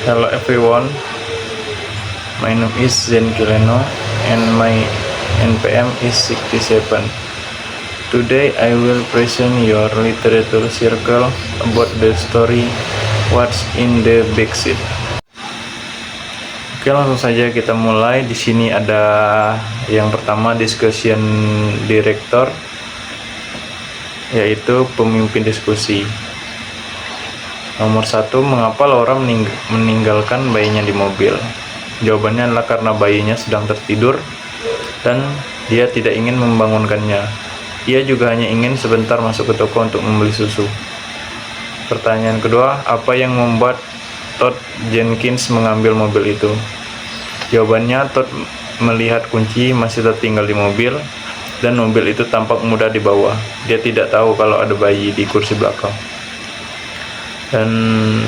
Hello everyone, my name is Zen Kileno and my NPM is 67. Today I will present your literature circle about the story What's in the Backseat. Oke, langsung saja kita mulai. Di sini ada yang pertama, discussion director, yaitu pemimpin diskusi. Nomor 1, mengapa Laura meninggalkan bayinya di mobil? Jawabannya adalah karena bayinya sedang tertidur dan dia tidak ingin membangunkannya. Ia juga hanya ingin sebentar masuk ke toko untuk membeli susu. Pertanyaan kedua, apa yang membuat Todd Jenkins mengambil mobil itu? Jawabannya, Todd melihat kunci masih tertinggal di mobil dan mobil itu tampak mudah dibawa. Dia tidak tahu kalau ada bayi di kursi belakang. Dan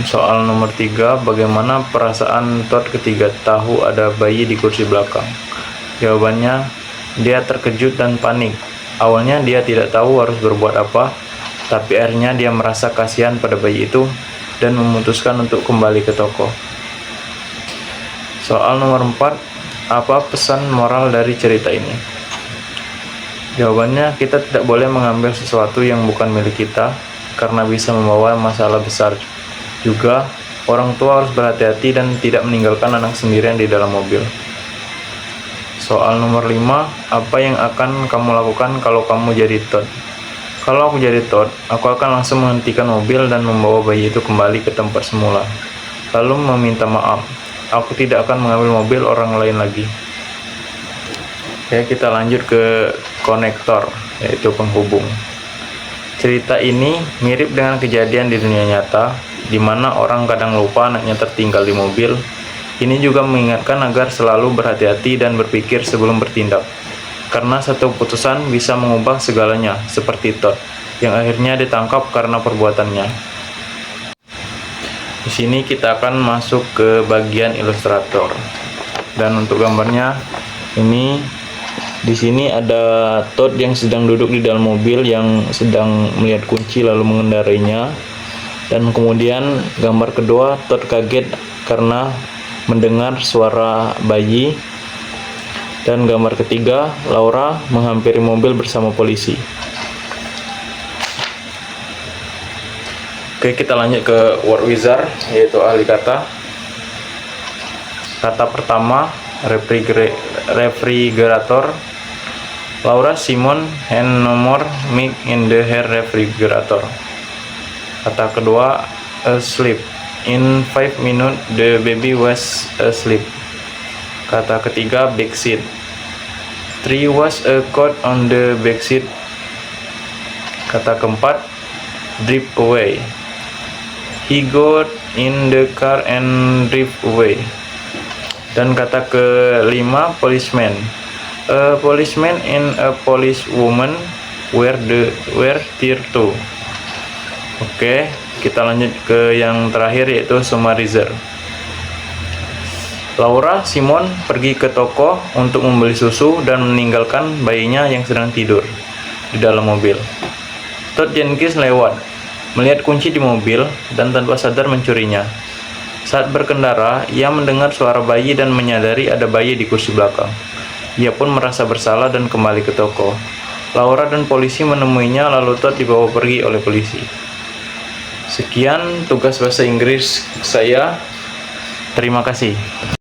soal nomor 3, bagaimana perasaan Todd ketika tahu ada bayi di kursi belakang? Jawabannya, dia terkejut dan panik. Awalnya dia tidak tahu harus berbuat apa, tapi akhirnya dia merasa kasihan pada bayi itu dan memutuskan untuk kembali ke toko. Soal nomor 4, apa pesan moral dari cerita ini? Jawabannya, kita tidak boleh mengambil sesuatu yang bukan milik kita, karena bisa membawa masalah besar. Juga, orang tua harus berhati-hati dan tidak meninggalkan anak sendirian di dalam mobil. Soal nomor 5, apa yang akan kamu lakukan kalau kamu jadi Todd? Kalau aku jadi Todd, aku akan langsung menghentikan mobil dan membawa bayi itu kembali ke tempat semula, lalu meminta maaf. Aku tidak akan mengambil mobil orang lain lagi. Oke, kita lanjut ke konektor, yaitu penghubung. Cerita ini mirip dengan kejadian di dunia nyata, di mana orang kadang lupa anaknya tertinggal di mobil. Ini juga mengingatkan agar selalu berhati-hati dan berpikir sebelum bertindak, karena satu keputusan bisa mengubah segalanya, seperti Todd, yang akhirnya ditangkap karena perbuatannya. Di sini kita akan masuk ke bagian ilustrator, dan untuk gambarnya ini. Di sini ada Todd yang sedang duduk di dalam mobil yang sedang melihat kunci lalu mengendarainya. Dan kemudian gambar kedua, Todd kaget karena mendengar suara bayi. Dan gambar ketiga, Laura menghampiri mobil bersama polisi. Oke, kita lanjut ke word wizard, yaitu ahli kata. Kata pertama, refrigerator. Laura Simon hand no more milk in the her refrigerator. Kata kedua, asleep. In 5 minutes the baby was asleep. Kata ketiga, backseat. Three was a coat on the backseat. Kata keempat, drive away. He got in the car and drive away. Dan kata kelima, policeman. A policeman and a policewoman were there too. Oke, kita lanjut ke yang terakhir, yaitu summarizer. Laura Simon pergi ke toko untuk membeli susu dan meninggalkan bayinya yang sedang tidur di dalam mobil. Todd Jenkins lewat, melihat kunci di mobil dan tanpa sadar mencurinya. Saat berkendara, ia mendengar suara bayi dan menyadari ada bayi di kursi belakang. Ia pun merasa bersalah dan kembali ke toko. Laura dan polisi menemuinya, lalu Todd dibawa pergi oleh polisi. Sekian tugas bahasa Inggris saya. Terima kasih.